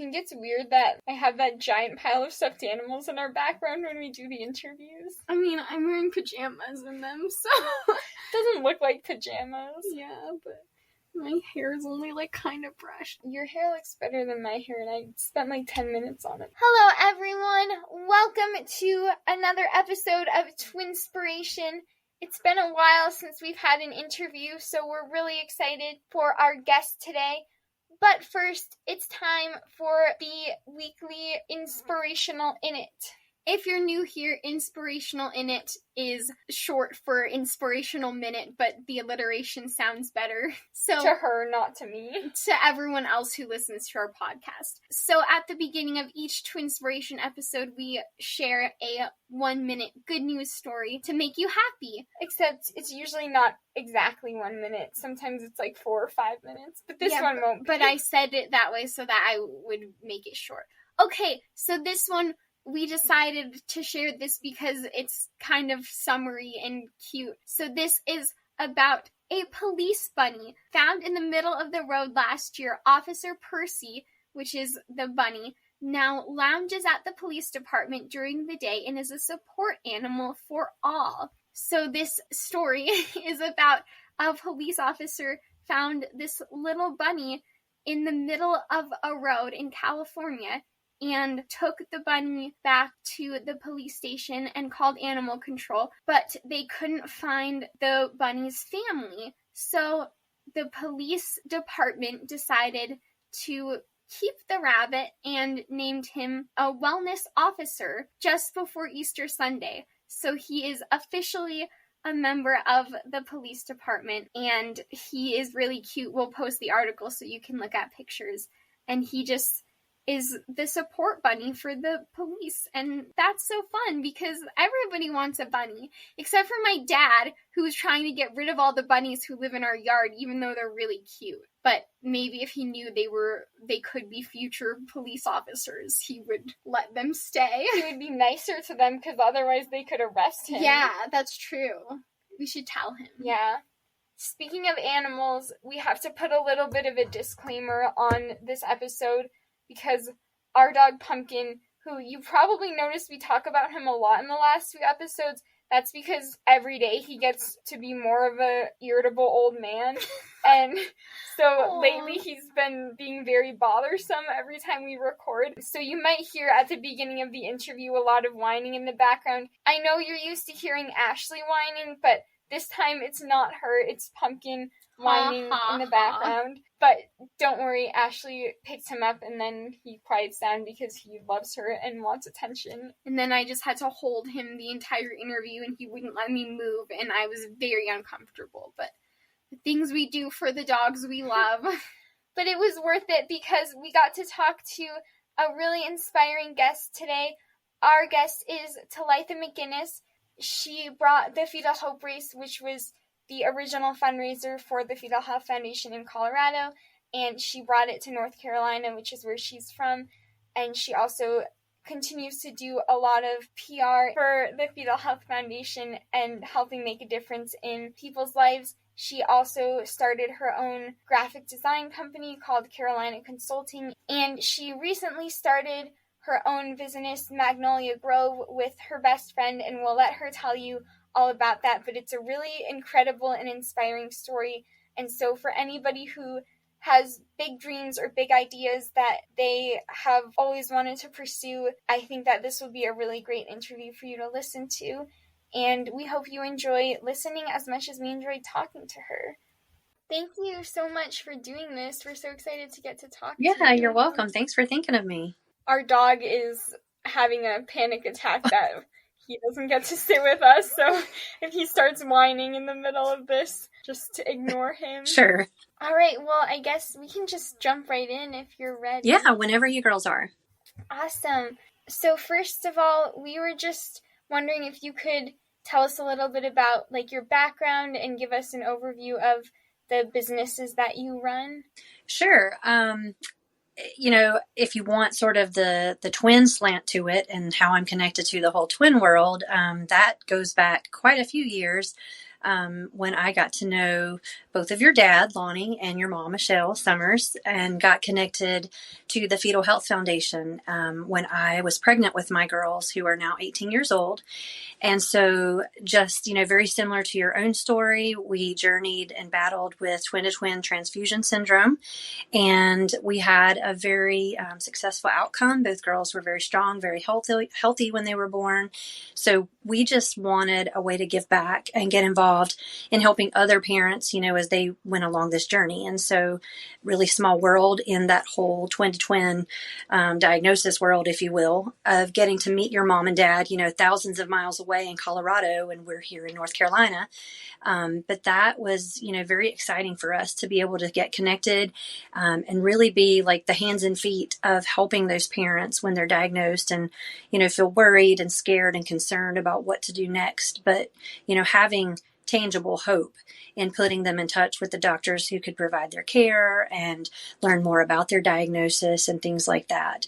think it's weird that I have that giant pile of stuffed animals in our background when we do the interviews. I mean, I'm wearing pajamas in them, so... Doesn't look like pajamas. Yeah, but my hair is only, kind of brushed. Your hair looks better than my hair, and I spent, 10 minutes on it. Hello, everyone. Welcome to another episode of Twinspiration. It's been a while since we've had an interview, so we're really excited for our guest today. But first, it's time for the weekly Inspirational In It. If you're new here, Inspirational In It is short for Inspirational Minute, but the alliteration sounds better. So to her, not to me. To everyone else who listens to our podcast. So at the beginning of each Twinspiration episode, we share a 1-minute good news story to make you happy. Except it's usually not exactly 1 minute. Sometimes it's 4 or 5 minutes. But this one won't be. But I said it that way so that I would make it short. Okay, so this one... We decided to share this because it's kind of summary and cute. So this is about a police bunny found in the middle of the road last year. Officer Percy, which is the bunny, now lounges at the police department during the day and is a support animal for all. So this story is about a police officer found this little bunny in the middle of a road in California and took the bunny back to the police station and called animal control, but they couldn't find the bunny's family. So the police department decided to keep the rabbit and named him a wellness officer just before Easter Sunday. So he is officially a member of the police department, and he is really cute. We'll post the article so you can look at pictures. And he just is the support bunny for the police. And that's so fun because everybody wants a bunny, except for my dad, who's trying to get rid of all the bunnies who live in our yard, even though they're really cute. But maybe if he knew they could be future police officers, he would let them stay. He would be nicer to them because otherwise they could arrest him. Yeah, that's true. We should tell him. Yeah. Speaking of animals, we have to put a little bit of a disclaimer on this episode, because our dog Pumpkin, who you probably noticed we talk about him a lot in the last few episodes, that's because every day he gets to be more of a irritable old man. And so lately he's been being very bothersome every time we record. So you might hear at the beginning of the interview a lot of whining in the background. I know you're used to hearing Ashley whining, but this time it's not her, it's Pumpkin whining in the background. But don't worry, Ashley picks him up and then he quiets down because he loves her and wants attention. And then I just had to hold him the entire interview and he wouldn't let me move and I was very uncomfortable. But the things we do for the dogs we love. But it was worth it because we got to talk to a really inspiring guest today. Our guest is Talitha McGuinness. She brought the Fetal Hope Race, which was the original fundraiser for the Fetal Health Foundation in Colorado, and she brought it to North Carolina, which is where she's from, and she also continues to do a lot of PR for the Fetal Health Foundation and helping make a difference in people's lives. She also started her own graphic design company called Carolina Consulting, and she recently started her own business, Magnolia Grove, with her best friend, and we'll let her tell you all about that, but it's a really incredible and inspiring story. And so for anybody who has big dreams or big ideas that they have always wanted to pursue, I think that this will be a really great interview for you to listen to. And we hope you enjoy listening as much as we enjoyed talking to her. Thank you so much for doing this. We're so excited to get to talk to you. Yeah, you're welcome. Thanks for thinking of me. Our dog is having a panic attack that he doesn't get to sit with us, so if he starts whining in the middle of this, just ignore him. Sure. All right, well, I guess we can just jump right in if you're ready. Yeah, whenever you girls are. Awesome. So first of all, we were just wondering if you could tell us a little bit about your background and give us an overview of the businesses that you run. Sure. If you want sort of the twin slant to it and how I'm connected to the whole twin world, that goes back quite a few years. when I got to know both of your dad, Lonnie, and your mom, Michelle Summers, and got connected to the Fetal Health Foundation when I was pregnant with my girls, who are now 18 years old. And so just, very similar to your own story, we journeyed and battled with Twin-to-Twin Transfusion Syndrome. And we had a very successful outcome. Both girls were very strong, very healthy when they were born. So we just wanted a way to give back and get involved in helping other parents, as they went along this journey. And so really small world in that whole twin-to-twin diagnosis world, if you will, of getting to meet your mom and dad, thousands of miles away in Colorado, and we're here in North Carolina. But that was, very exciting for us to be able to get connected and really be like the hands and feet of helping those parents when they're diagnosed and, feel worried and scared and concerned about what to do next. But, having tangible hope in putting them in touch with the doctors who could provide their care and learn more about their diagnosis and things like that.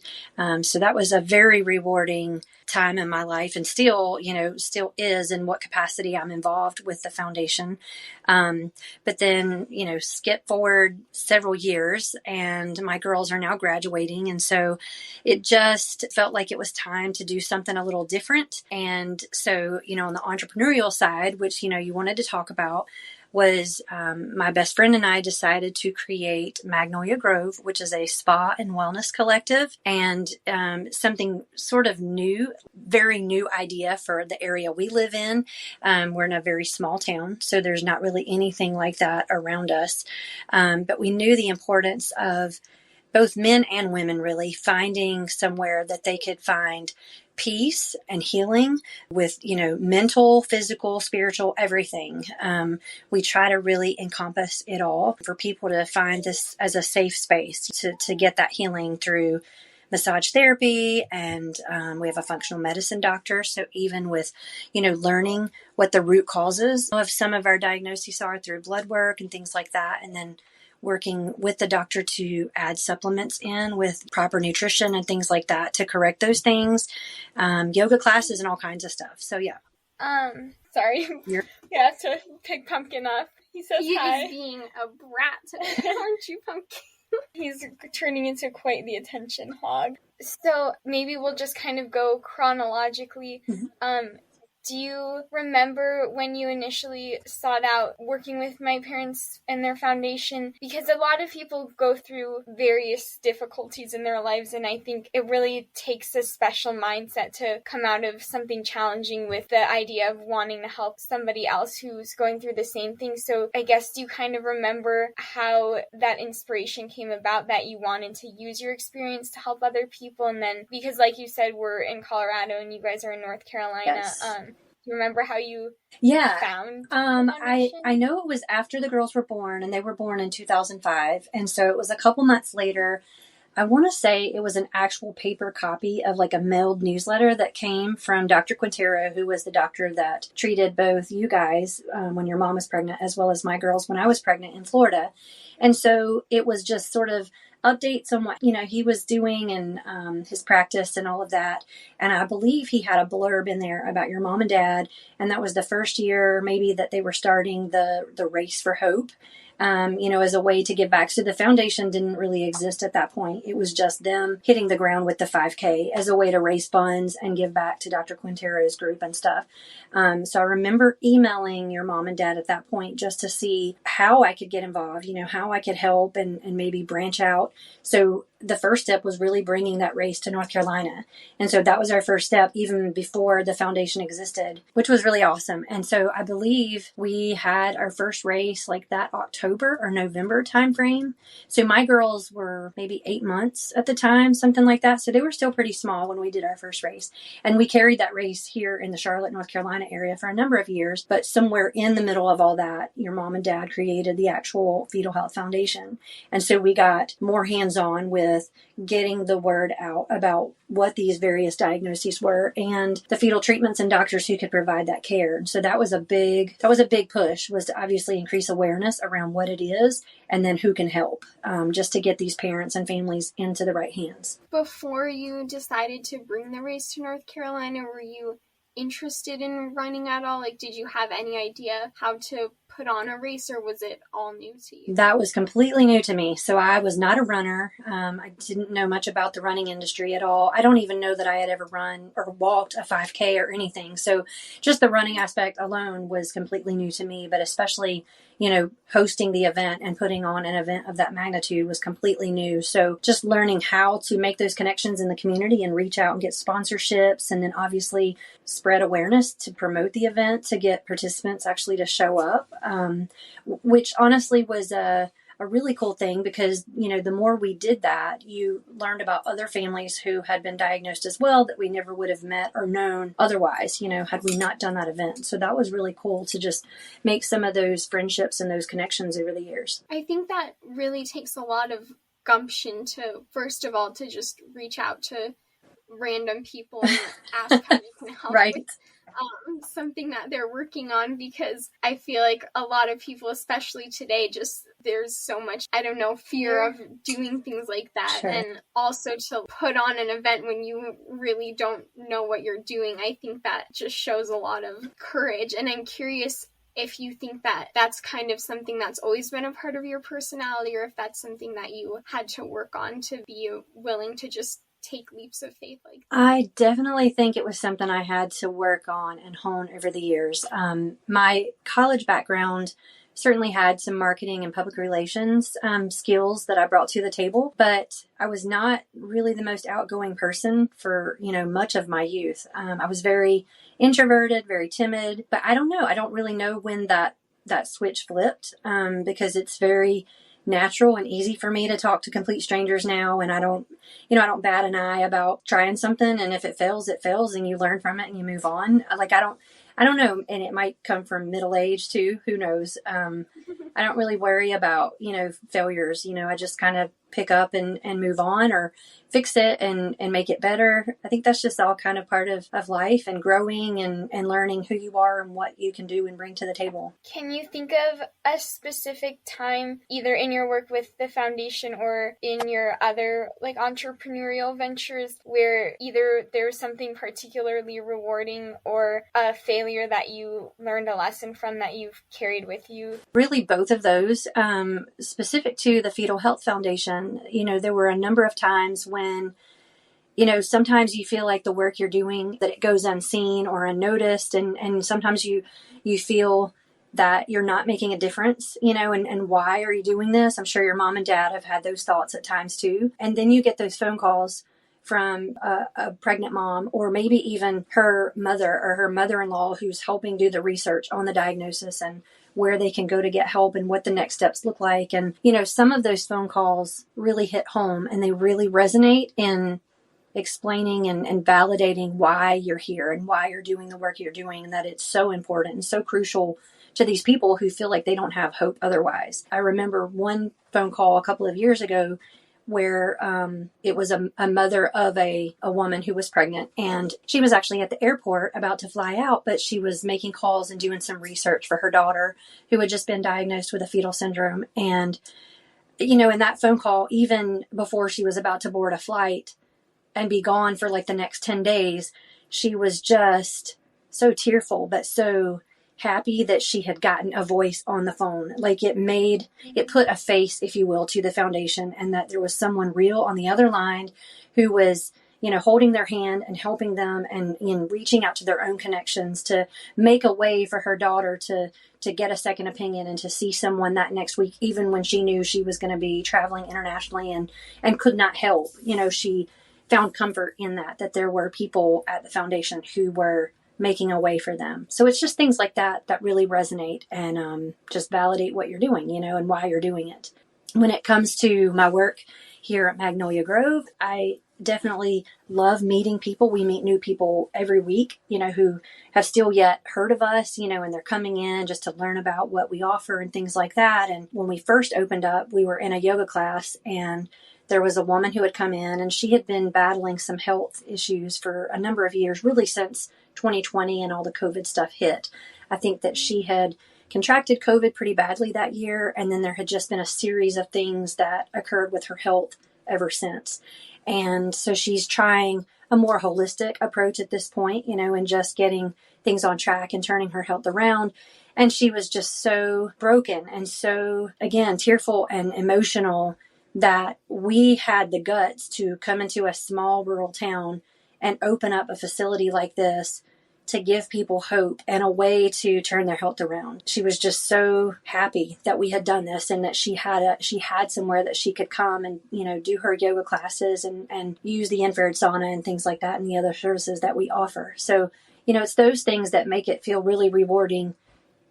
So that was a very rewarding time in my life, and still is in what capacity I'm involved with the foundation. But then, skip forward several years and my girls are now graduating. And so it just felt like it was time to do something a little different. And so, on the entrepreneurial side, which, you wanted to talk about, was my best friend and I decided to create Magnolia Grove, which is a spa and wellness collective, and something sort of new, very new idea for the area we live in. We're in a very small town, so there's not really anything like that around us. But we knew the importance of both men and women really finding somewhere that they could find peace and healing with, mental, physical, spiritual, everything. We try to really encompass it all for people to find this as a safe space to get that healing through massage therapy. And we have a functional medicine doctor. So even with, learning what the root causes of some of our diagnoses are through blood work and things like that, and then working with the doctor to add supplements in with proper nutrition and things like that to correct those things, yoga classes and all kinds of stuff. So yeah. Sorry. We have to pick Pumpkin up. He says hi. He is being a brat today, aren't you, Pumpkin? He's turning into quite the attention hog. So maybe we'll just kind of go chronologically. Do you remember when you initially sought out working with my parents and their foundation? Because a lot of people go through various difficulties in their lives, and I think it really takes a special mindset to come out of something challenging with the idea of wanting to help somebody else who's going through the same thing. So I guess, do you kind of remember how that inspiration came about, that you wanted to use your experience to help other people? And then, because like you said, we're in Colorado and you guys are in North Carolina. Yes. Do you remember how you found I know it was after the girls were born, and they were born in 2005. And so it was a couple months later. I want to say it was an actual paper copy of like a mailed newsletter that came from Dr. Quintero, who was the doctor that treated both you guys when your mom was pregnant, as well as my girls when I was pregnant in Florida. And so it was just sort of updates on what, he was doing and his practice and all of that. And I believe he had a blurb in there about your mom and dad. And that was the first year maybe that they were starting the Race for Hope. As a way to give back. So the foundation didn't really exist at that point. It was just them hitting the ground with the 5K as a way to raise funds and give back to Dr. Quintero's group and stuff. So I remember emailing your mom and dad at that point just to see how I could get involved, how I could help and maybe branch out. So the first step was really bringing that race to North Carolina. And so that was our first step, even before the foundation existed, which was really awesome. And so I believe we had our first race like that October or November timeframe. So my girls were maybe 8 months at the time, something like that. So they were still pretty small when we did our first race. And we carried that race here in the Charlotte, North Carolina area for a number of years. But somewhere in the middle of all that, your mom and dad created the actual Fetal Health Foundation. And so we got more hands-on with getting the word out about what these various diagnoses were and the fetal treatments and doctors who could provide that care. So that was a big push, was to obviously increase awareness around what it is and then who can help, just to get these parents and families into the right hands. Before you decided to bring the race to North Carolina, were you interested in running at all? Like, did you have any idea how to put on a race, or was it all new to you? That was completely new to me. So I was not a runner. I didn't know much about the running industry at all. I don't even know that I had ever run or walked a 5K or anything. So just the running aspect alone was completely new to me, but especially, hosting the event and putting on an event of that magnitude was completely new. So just learning how to make those connections in the community and reach out and get sponsorships, and then obviously spread awareness to promote the event, to get participants actually to show up, which honestly was a really cool thing, because, the more we did that, you learned about other families who had been diagnosed as well that we never would have met or known otherwise, had we not done that event. So that was really cool to just make some of those friendships and those connections over the years. I think that really takes a lot of gumption to, first of all, to just reach out to random people and ask how you can help Right. with something that they're working on, because I feel like a lot of people, especially today, just there's so much, fear of doing things like that. Sure. And also to put on an event when you really don't know what you're doing, I think that just shows a lot of courage. And I'm curious if you think that that's kind of something that's always been a part of your personality, or if that's something that you had to work on to be willing to just take leaps of faith like that. I definitely think it was something I had to work on and hone over the years. My college background certainly had some marketing and public relations skills that I brought to the table, but I was not really the most outgoing person for, much of my youth. I was very introverted, very timid, but I don't know. I don't really know when that switch flipped, because it's very natural and easy for me to talk to complete strangers now. And I don't bat an eye about trying something. And if it fails, and you learn from it and you move on. Like, I don't know. And it might come from middle age too. Who knows? I don't really worry about, failures. I just kind of pick up and move on, or fix it and make it better. I think that's just all kind of part of life, and growing and learning who you are and what you can do and bring to the table. Can you think of a specific time, either in your work with the foundation or in your other entrepreneurial ventures, where either there's something particularly rewarding or a failure that you learned a lesson from that you've carried with you? Really both of those. Specific to the Fetal Health Foundation, there were a number of times when, sometimes you feel like the work you're doing, that it goes unseen or unnoticed. And sometimes you feel that you're not making a difference, and why are you doing this? I'm sure your mom and dad have had those thoughts at times too. And then you get those phone calls from a pregnant mom, or maybe even her mother or her mother-in-law, who's helping do the research on the diagnosis and where they can go to get help and what the next steps look like. And, some of those phone calls really hit home, and they really resonate in explaining and validating why you're here and why you're doing the work you're doing, and that it's so important and so crucial to these people who feel like they don't have hope otherwise. I remember one phone call a couple of years ago where it was a mother of a woman who was pregnant, and she was actually at the airport about to fly out, but she was making calls and doing some research for her daughter, who had just been diagnosed with a fetal syndrome. And, in that phone call, even before she was about to board a flight and be gone for the next 10 days, she was just so tearful, but so happy that she had gotten a voice on the phone. It put a face, if you will, to the foundation, and that there was someone real on the other line who was, holding their hand and helping them, and reaching out to their own connections to make a way for her daughter to get a second opinion and to see someone that next week, even when she knew she was going to be traveling internationally and could not help. She found comfort in that there were people at the foundation who were making a way for them. So it's just things like that really resonate and just validate what you're doing, and why you're doing it. When it comes to my work here at Magnolia Grove, I definitely love meeting people. We meet new people every week, who have still yet heard of us, and they're coming in just to learn about what we offer and things like that. And when we first opened up, we were in a yoga class, and there was a woman who had come in, and she had been battling some health issues for a number of years, really since 2020 and all the COVID stuff hit. I think that she had contracted COVID pretty badly that year, and then there had just been a series of things that occurred with her health ever since. And so she's trying a more holistic approach at this point, and just getting things on track and turning her health around. And she was just so broken and so, again, tearful and emotional that we had the guts to come into a small rural town and open up a facility like this to give people hope and a way to turn their health around. She was just so happy that we had done this and that she had somewhere that she could come and, do her yoga classes and use the infrared sauna and things like that and the other services that we offer. So, it's those things that make it feel really rewarding,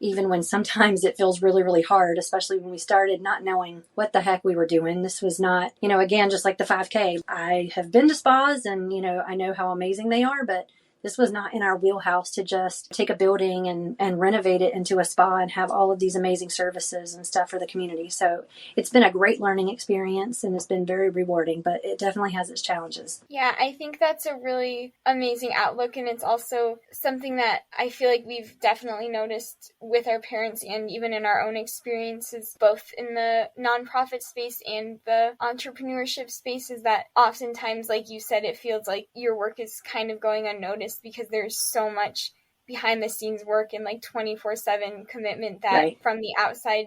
even when sometimes it feels really, really hard, especially when we started not knowing what the heck we were doing. This was not, again, just like the 5K. I have been to spas and, I know how amazing they are, but this was not in our wheelhouse to just take a building and renovate it into a spa and have all of these amazing services and stuff for the community. So it's been a great learning experience and it's been very rewarding, but it definitely has its challenges. Yeah, I think that's a really amazing outlook, and it's also something that I feel like we've definitely noticed with our parents and even in our own experiences, both in the nonprofit space and the entrepreneurship space, is that oftentimes, like you said, it feels like your work is kind of going unnoticed because there's so much behind the scenes work and like 24/7 commitment that Right. From the outside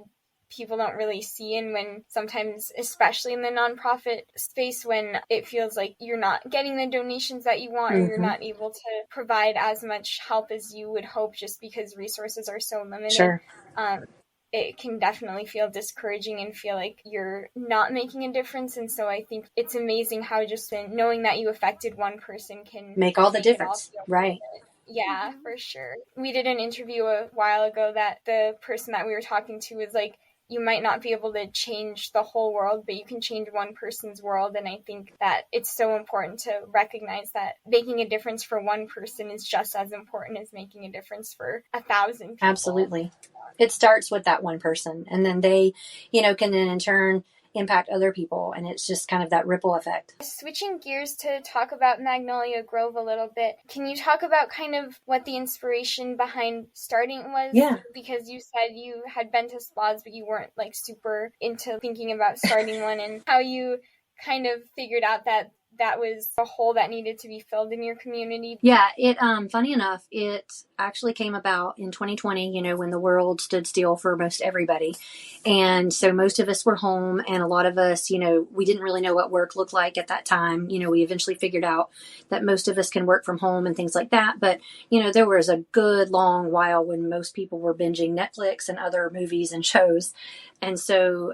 people don't really see. And when sometimes, especially in the nonprofit space, when it feels like you're not getting the donations that you want, or you're not able to provide as much help as you would hope just because resources are so limited. Sure. It can definitely feel discouraging and feel like you're not making a difference. And so I think it's amazing how just knowing that you affected one person can make all the difference. Right. Yeah, for sure. We did an interview a while ago that the person that we were talking to was like, you might not be able to change the whole world, but you can change one person's world. And I think that it's so important to recognize that making a difference for one person is just as important as making a difference for 1,000 people. Absolutely. It starts with that one person, and then they, can then in turn impact other people. And it's just kind of that ripple effect. Switching gears to talk about Magnolia Grove a little bit, can you talk about kind of what the inspiration behind starting was? Yeah. Because you said you had been to spas, but you weren't like super into thinking about starting one, and how you kind of figured out that was a hole that needed to be filled in your community. Yeah, funny enough, it actually came about in 2020, when the world stood still for most everybody. And so most of us were home, and a lot of us, we didn't really know what work looked like at that time. We eventually figured out that most of us can work from home and things like that. But, there was a good long while when most people were binging Netflix and other movies and shows. And so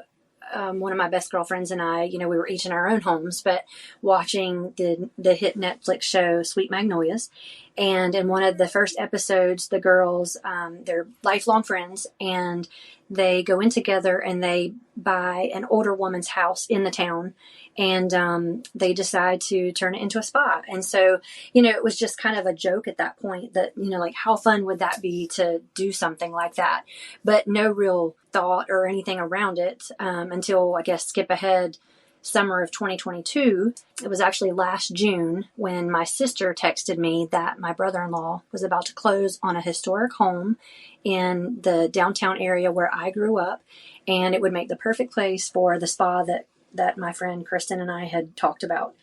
one of my best girlfriends and I, we were each in our own homes, but watching the hit Netflix show Sweet Magnolias. And in one of the first episodes, the girls, they're lifelong friends, and they go in together and they buy an older woman's house in the town, and they decide to turn it into a spa. And so, it was just kind of a joke at that point that, like, how fun would that be to do something like that? But no real thought or anything around it until, I guess, skip ahead summer of 2022. It was actually last June when my sister texted me that my brother-in-law was about to close on a historic home in the downtown area where I grew up, and it would make the perfect place for the spa that my friend Kristen and I had talked about.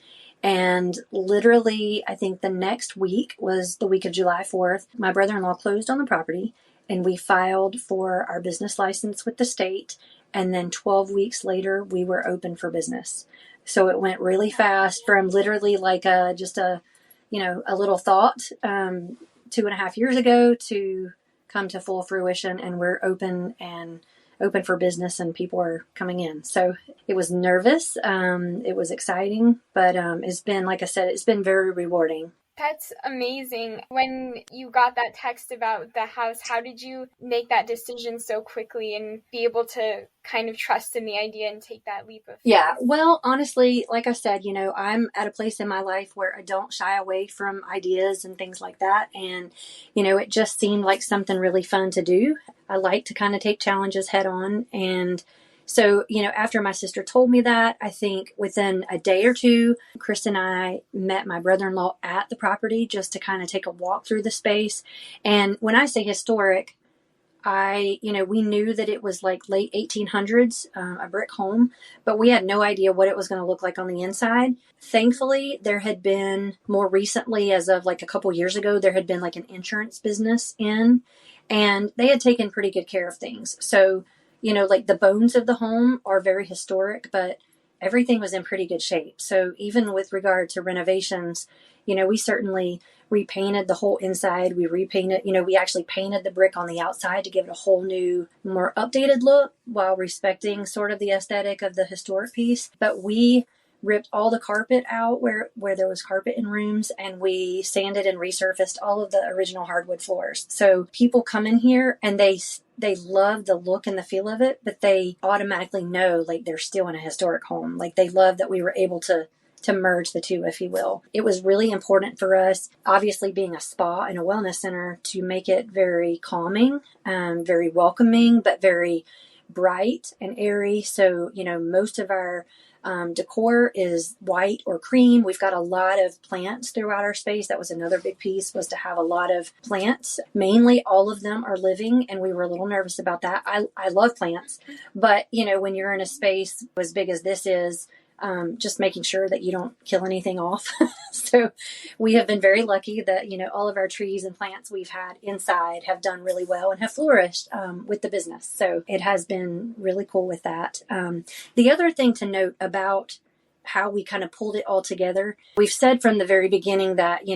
And literally, I think the next week was the week of July 4th. My brother-in-law closed on the property, and we filed for our business license with the state. And then 12 weeks later, we were open for business. So it went really fast from literally like just a little thought 2.5 years ago to come to full fruition. And we're open for business, and people are coming in. So it was nervous. It was exciting, but it's been, like I said, it's been very rewarding. That's amazing. When you got that text about the house, how did you make that decision so quickly and be able to kind of trust in the idea and take that leap of faith? Yeah, well, honestly, like I said, I'm at a place in my life where I don't shy away from ideas and things like that. And, it just seemed like something really fun to do. I like to kind of take challenges head on. And so, after my sister told me that, I think within a day or two, Kristen and I met my brother-in-law at the property just to kind of take a walk through the space. And when I say historic, we knew that it was like late 1800s, a brick home, but we had no idea what it was going to look like on the inside. Thankfully, there had been more recently, as of like a couple years ago, there had been like an insurance business and they had taken pretty good care of things. So, like the bones of the home are very historic, but everything was in pretty good shape. So even with regard to renovations, we certainly repainted the whole inside. We repainted, we actually painted the brick on the outside to give it a whole new, more updated look while respecting sort of the aesthetic of the historic piece. But we ripped all the carpet out where there was carpet in rooms, and we sanded and resurfaced all of the original hardwood floors. So people come in here and they love the look and the feel of it, but they automatically know like they're still in a historic home. Like they love that we were able to merge the two, if you will. It was really important for us, obviously being a spa and a wellness center, to make it very calming, very welcoming, but very bright and airy. So, most of our decor is white or cream. We've got a lot of plants throughout our space. That was another big piece, was to have a lot of plants. Mainly all of them are living, and we were a little nervous about that. I love plants, but when you're in a space as big as this is, just making sure that you don't kill anything off. So we have been very lucky that, all of our trees and plants we've had inside have done really well and have flourished with the business. So it has been really cool with that. The other thing to note about how we kind of pulled it all together, we've said from the very beginning that,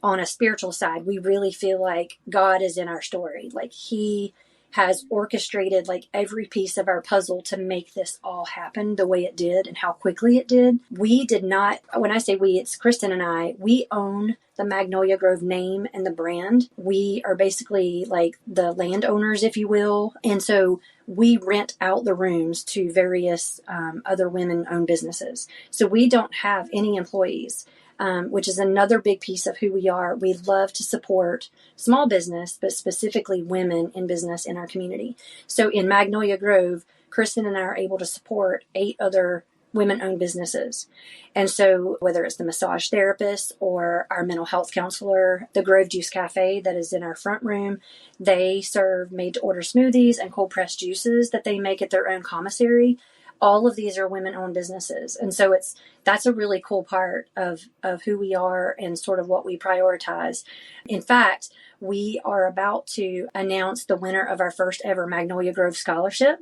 on a spiritual side, we really feel like God is in our story. Like He has orchestrated like every piece of our puzzle to make this all happen the way it did and how quickly it did. We did not, when I say we, it's Kristen and I, we own the Magnolia Grove name and the brand. We are basically like the landowners, if you will. And so we rent out the rooms to various other women-owned businesses. So we don't have any employees. Which is another big piece of who we are. We love to support small business, but specifically women in business in our community. So in Magnolia Grove, Kristen and I are able to support 8 other women-owned businesses. And so whether it's the massage therapist or our mental health counselor, the Grove Juice Cafe that is in our front room, they serve made-to-order smoothies and cold-pressed juices that they make at their own commissary. All of these are women-owned businesses. And so that's a really cool part of who we are and sort of what we prioritize. In fact, we are about to announce the winner of our first ever Magnolia Grove Scholarship.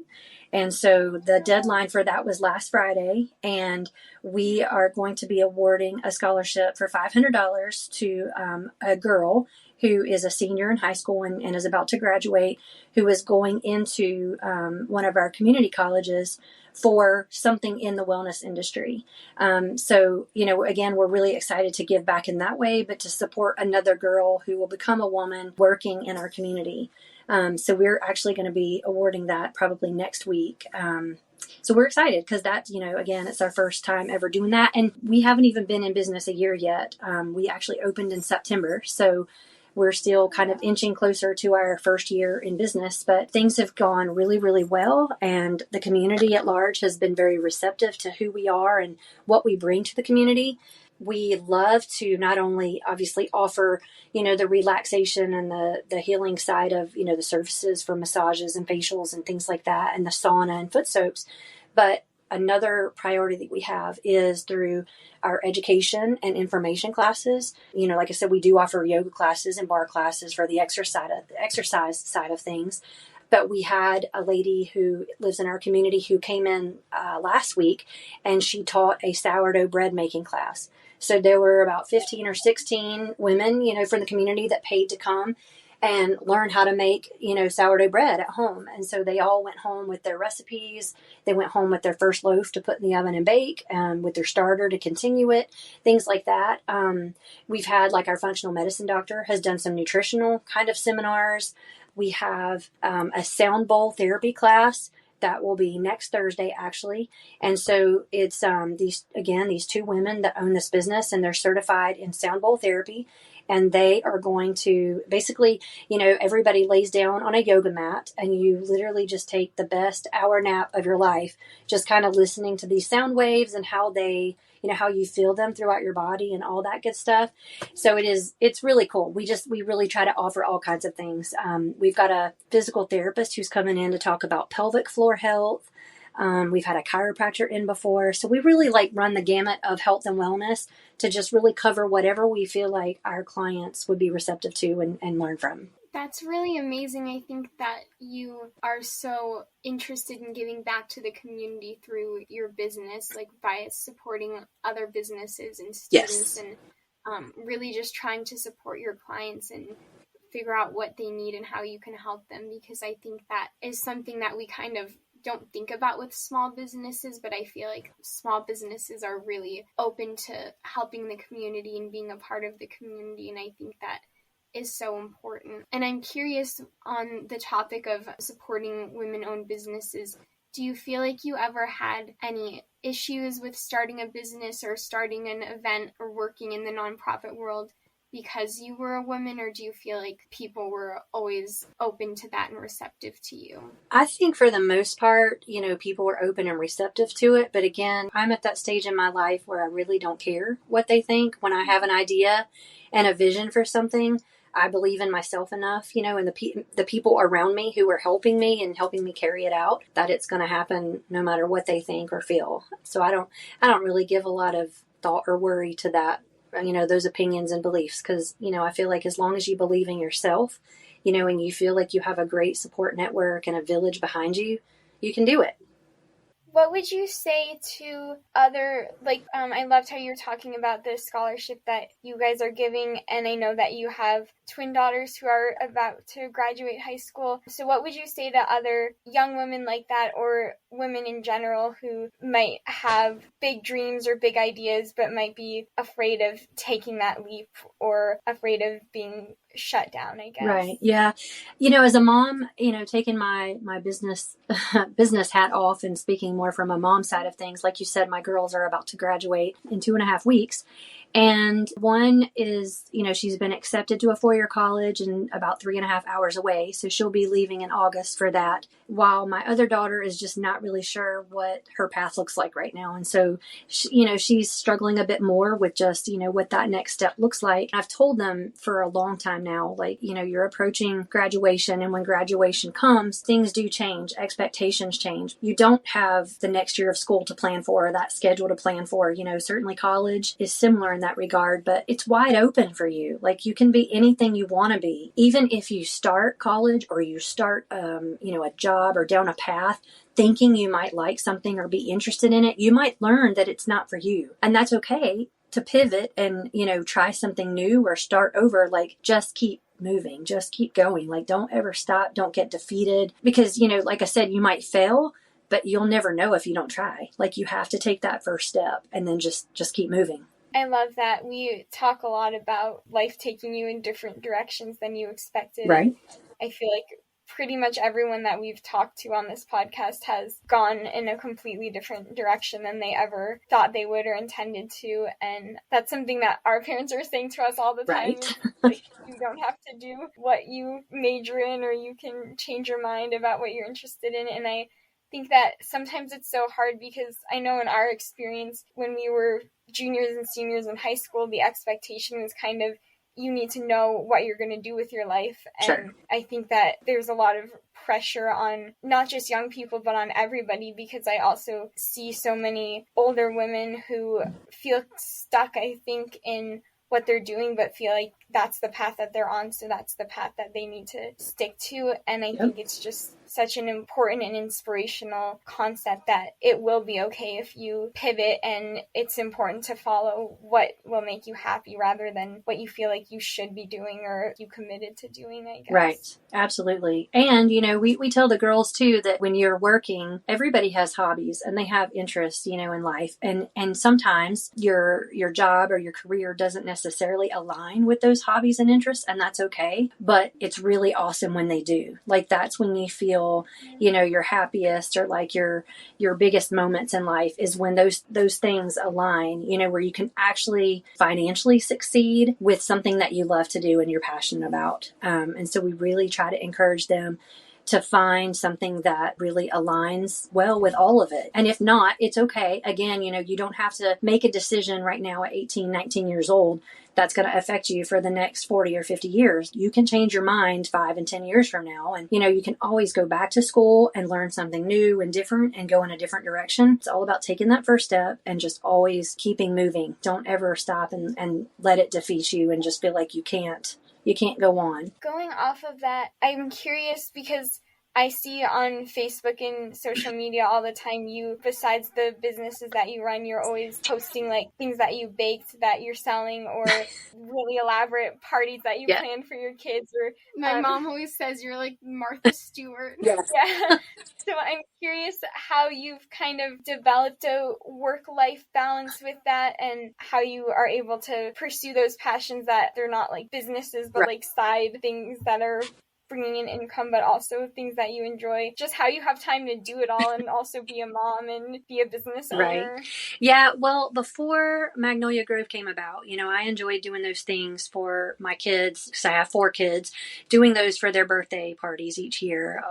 And so the deadline for that was last Friday, and we are going to be awarding a scholarship for $500 to a girl who is a senior in high school and is about to graduate, who is going into one of our community colleges for something in the wellness industry. So, again, we're really excited to give back in that way, but to support another girl who will become a woman working in our community. So we're actually going to be awarding that probably next week. So we're excited because that, again, it's our first time ever doing that. And we haven't even been in business a year yet. We actually opened in September. So we're still kind of inching closer to our first year in business, but things have gone really, really well. And the community at large has been very receptive to who we are and what we bring to the community. We love to not only obviously offer, the relaxation and the healing side of, the services for massages and facials and things like that, and the sauna and foot soaks, but another priority that we have is through our education and information classes. Like I said, we do offer yoga classes and bar classes for the exercise side of things. But we had a lady who lives in our community who came in last week, and she taught a sourdough bread making class. So there were about 15 or 16 women, from the community that paid to come and learn how to make, sourdough bread at home. And so they all went home with their recipes. They went home with their first loaf to put in the oven and bake, with their starter to continue it, things like that. We've had, like, our functional medicine doctor has done some nutritional kind of seminars. We have a sound bowl therapy class that will be next Thursday, actually. And so it's these 2 women that own this business, and they're certified in sound bowl therapy. and they are going to basically, everybody lays down on a yoga mat and you literally just take the best hour nap of your life, just kind of listening to these sound waves and how they, how you feel them throughout your body and all that good stuff. So it's really cool. We really try to offer all kinds of things. We've got a physical therapist who's coming in to talk about pelvic floor health. We've had a chiropractor in before. So we really run the gamut of health and wellness to just really cover whatever we feel like our clients would be receptive to and learn from. That's really amazing. I think that you are so interested in giving back to the community through your business, by supporting other businesses and students. Yes. And really just trying to support your clients and figure out what they need and how you can help them, because I think that is something that we kind of don't think about with small businesses, but I feel like small businesses are really open to helping the community and being a part of the community, and I think that is so important. And I'm curious, on the topic of supporting women-owned businesses, do you feel like you ever had any issues with starting a business or starting an event or working in the nonprofit world because you were a woman, or do you feel like people were always open to that and receptive to you? I think for the most part, people were open and receptive to it. But again, I'm at that stage in my life where I really don't care what they think. When I have an idea and a vision for something, I believe in myself enough, and the people around me who are helping me and helping me carry it out, that it's going to happen no matter what they think or feel. So I don't really give a lot of thought or worry to that, those opinions and beliefs, because, I feel like as long as you believe in yourself, and you feel like you have a great support network and a village behind you, you can do it. What would you say to other, I loved how you were talking about the scholarship that you guys are giving, and I know that you have twin daughters who are about to graduate high school. So what would you say to other young women like that, or women in general who might have big dreams or big ideas but might be afraid of taking that leap or afraid of being shut down, I guess? Right. Yeah. As a mom, taking my business hat off and speaking more from a mom side of things, like you said, my girls are about to graduate in 2.5 weeks. And one is, she's been accepted to a 4-year college and about 3.5 hours away. So she'll be leaving in August for that. While my other daughter is just not really sure what her path looks like right now. And so, she's struggling a bit more with just, what that next step looks like. I've told them for a long time now, you're approaching graduation. And when graduation comes, things do change. Expectations change. You don't have the next year of school to plan for, or that schedule to plan for. Certainly college is similar in that regard, but it's wide open for you. You can be anything you want to be. Even if you start college or you start, a job or down a path thinking you might like something or be interested in it, you might learn that it's not for you. And that's okay to pivot and, try something new or start over. Just keep moving, just keep going. Don't ever stop. Don't get defeated because, like I said, you might fail, but you'll never know if you don't try. You have to take that first step and then just keep moving. I love that. We talk a lot about life taking you in different directions than you expected. Right. I feel like pretty much everyone that we've talked to on this podcast has gone in a completely different direction than they ever thought they would or intended to. And that's something that our parents are saying to us all the time. Right. You don't have to do what you major in, or you can change your mind about what you're interested in. And I think that sometimes it's so hard because I know in our experience when we were juniors and seniors in high school, the expectation was kind of, you need to know what you're going to do with your life. And sure. I think that there's a lot of pressure on not just young people, but on everybody, because I also see so many older women who feel stuck, I think, in what they're doing, but feel like that's the path that they're on, so that's the path that they need to stick to. And I think it's just such an important and inspirational concept that it will be okay if you pivot, and it's important to follow what will make you happy rather than what you feel like you should be doing or you committed to doing, I guess. Right. Absolutely. And, we tell the girls too that when you're working, everybody has hobbies and they have interests, in life. And sometimes your job or your career doesn't necessarily align with those hobbies and interests, and that's okay. But it's really awesome when they do. That's when you feel feel, your happiest or like your biggest moments in life is when those things align, where you can actually financially succeed with something that you love to do and you're passionate about. And so we really try to encourage them to find something that really aligns well with all of it. And if not, it's okay. Again, you don't have to make a decision right now at 18, 19 years old that's going to affect you for the next 40 or 50 years. You can change your mind 5 and 10 years from now. And, you can always go back to school and learn something new and different and go in a different direction. It's all about taking that first step and just always keeping moving. Don't ever stop and let it defeat you and just feel like you can't go on. Going off of that, I'm curious because I see on Facebook and social media all the time, besides the businesses that you run, you're always posting like things that you baked that you're selling or really elaborate parties that you planned for your kids. Or my mom always says you're like Martha Stewart. Yes. Yeah. So I'm curious how you've kind of developed a work-life balance with that and how you are able to pursue those passions that they're not like businesses, but like side things that are bringing in income, but also things that you enjoy. Just how you have time to do it all and also be a mom and be a business owner. Right. Yeah. Well, before Magnolia Grove came about, I enjoyed doing those things for my kids. Because I have 4 kids, doing those for their birthday parties each year,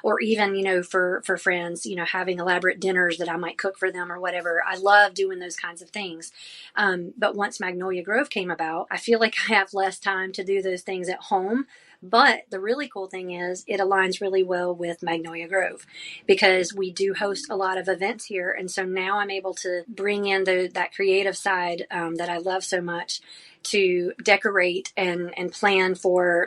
or even for friends, having elaborate dinners that I might cook for them or whatever. I love doing those kinds of things. But once Magnolia Grove came about, I feel like I have less time to do those things at home. But the really cool thing is it aligns really well with Magnolia Grove because we do host a lot of events here. And so now I'm able to bring in that creative side that I love so much to decorate and plan for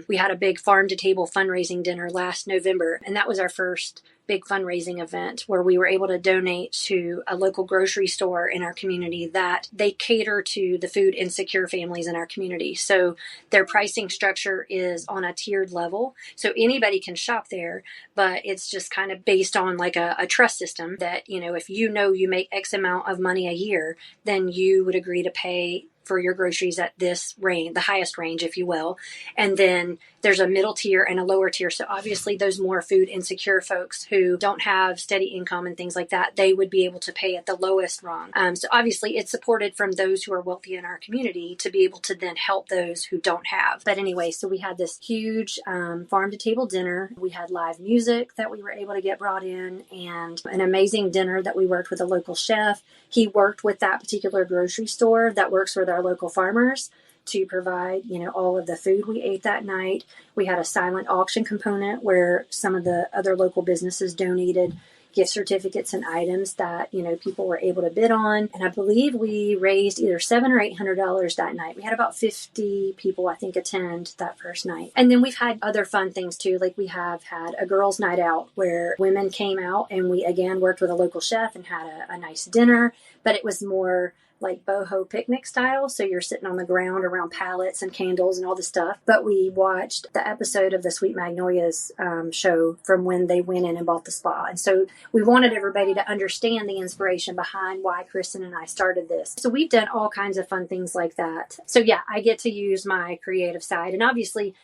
we had a big farm to table fundraising dinner last November. And that was our first big fundraising event where we were able to donate to a local grocery store in our community that they cater to the food insecure families in our community. So their pricing structure is on a tiered level. So anybody can shop there, but it's just kind of based on like a trust system that, if you make X amount of money a year, then you would agree to pay for your groceries at this range, the highest range, if you will. And then there's a middle tier and a lower tier. So obviously those more food insecure folks who don't have steady income and things like that, they would be able to pay at the lowest rung. So obviously it's supported from those who are wealthy in our community to be able to then help those who don't have. But anyway, so we had this huge farm to table dinner. We had live music that we were able to get brought in and an amazing dinner that we worked with a local chef. He worked with that particular grocery store that works with our local farmers to provide, all of the food we ate that night. We had a silent auction component where some of the other local businesses donated gift certificates and items that, people were able to bid on. And I believe we raised either $700 or $800 that night. We had about 50 people, I think, attend that first night. And then we've had other fun things too. Like we have had a girls' night out where women came out and we again worked with a local chef and had a nice dinner, but it was more like boho picnic style. So you're sitting on the ground around pallets and candles and all this stuff. But we watched the episode of the Sweet Magnolias show from when they went in and bought the spa. And so we wanted everybody to understand the inspiration behind why Kristen and I started this. So we've done all kinds of fun things like that. So yeah, I get to use my creative side. And obviously,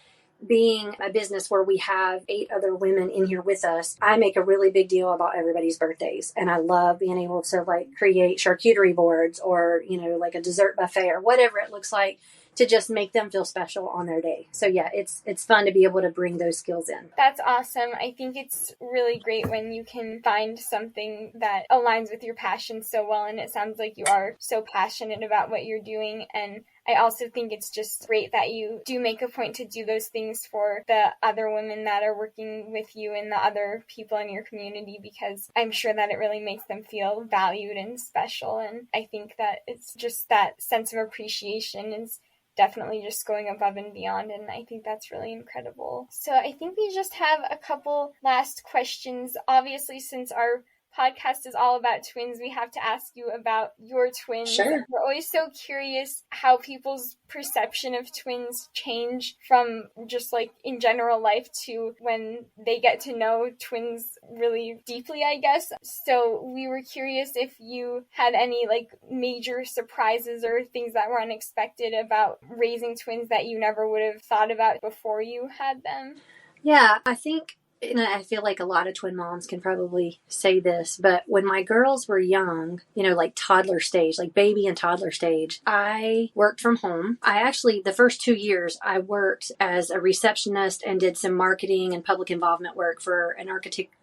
being a business where we have 8 other women in here with us, I make a really big deal about everybody's birthdays. And I love being able to create charcuterie boards or, like a dessert buffet or whatever it looks like to just make them feel special on their day. So yeah, it's fun to be able to bring those skills in. That's awesome. I think it's really great when you can find something that aligns with your passion so well. And it sounds like you are so passionate about what you're doing. And I also think it's just great that you do make a point to do those things for the other women that are working with you and the other people in your community, because I'm sure that it really makes them feel valued and special. And I think that it's just that sense of appreciation is definitely just going above and beyond, and I think that's really incredible. So I think we just have a couple last questions. Obviously, since our podcast is all about twins, we have to ask you about your twins. Sure. We're always so curious how people's perception of twins change from just in general life to when they get to know twins really deeply, I guess. So we were curious if you had any major surprises or things that were unexpected about raising twins that you never would have thought about before you had them. Yeah, I think And I feel like a lot of twin moms can probably say this, but when my girls were young, like toddler stage, like baby and toddler stage, I worked from home. I actually, the first 2 years, I worked as a receptionist and did some marketing and public involvement work for an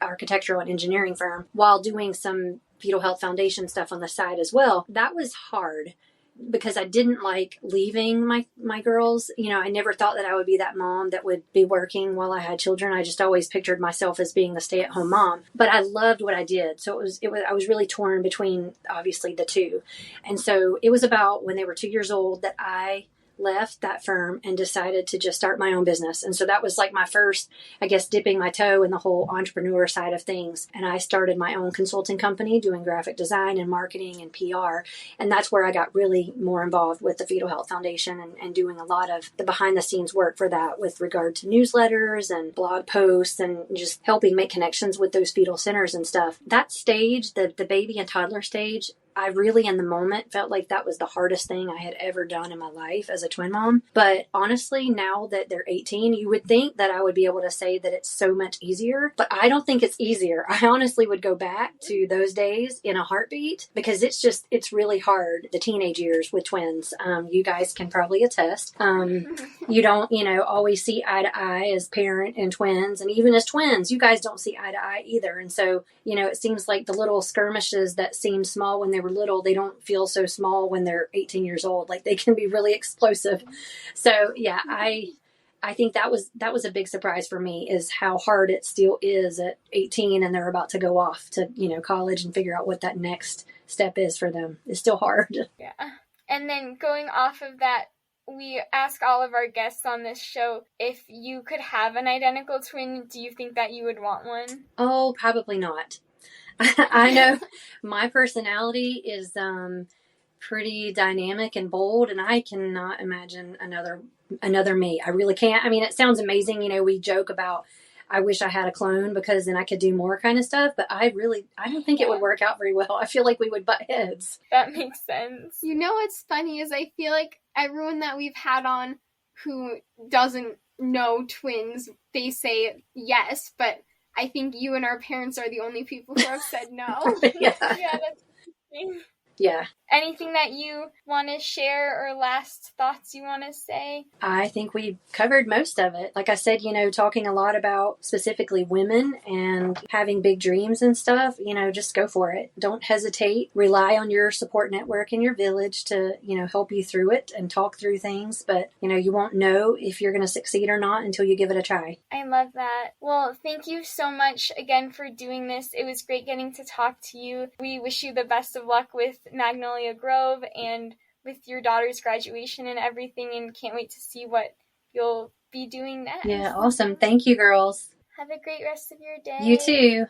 architectural and engineering firm while doing some Fetal Health Foundation stuff on the side as well. That was hard because I didn't like leaving my girls. I never thought that I would be that mom that would be working while I had children. I just always pictured myself as being the stay-at-home mom. But I loved what I did. So I was really torn between obviously the two. And so it was about when they were 2 years old that I left that firm and decided to just start my own business. And so that was like my first, I guess, dipping my toe in the whole entrepreneur side of things. And I started my own consulting company doing graphic design and marketing and PR. And that's where I got really more involved with the Fetal Health Foundation and doing a lot of the behind the scenes work for that with regard to newsletters and blog posts and just helping make connections with those fetal centers and stuff. That stage, the baby and toddler stage, I really, in the moment, felt like that was the hardest thing I had ever done in my life as a twin mom. But honestly, now that they're 18, you would think that I would be able to say that it's so much easier. But I don't think it's easier. I honestly would go back to those days in a heartbeat because it's really hard, the teenage years with twins. You guys can probably attest. You don't, always see eye to eye as parent and twins. And even as twins, you guys don't see eye to eye either. And so, it seems like the little skirmishes that seem small when they were little, they don't feel so small when they're 18 years old. Like they can be really explosive. So yeah, I think that was a big surprise for me is how hard it still is at 18 and they're about to go off to, college and figure out what that next step is for them. It's still hard. Yeah. And then going off of that, we ask all of our guests on this show, if you could have an identical twin, do you think that you would want one? Oh, probably not. I know my personality is pretty dynamic and bold, and I cannot imagine another me. I really can't. I mean, it sounds amazing. We joke about I wish I had a clone because then I could do more kind of stuff, but I don't think it would work out very well. I feel like we would butt heads. That makes sense. What's funny is I feel like everyone that we've had on who doesn't know twins, they say yes, but I think you and our parents are the only people who have said no. Yeah. Yeah, that's interesting. Yeah. Anything that you want to share or last thoughts you want to say? I think we covered most of it. Like I said, talking a lot about specifically women and having big dreams and stuff, just go for it. Don't hesitate. Rely on your support network in your village to, help you through it and talk through things. But, you won't know if you're going to succeed or not until you give it a try. I love that. Well, thank you so much again for doing this. It was great getting to talk to you. We wish you the best of luck with Magnolia Grove and with your daughter's graduation and everything, and can't wait to see what you'll be doing next. Yeah, awesome. Thank you, girls. Have a great rest of your day. You too.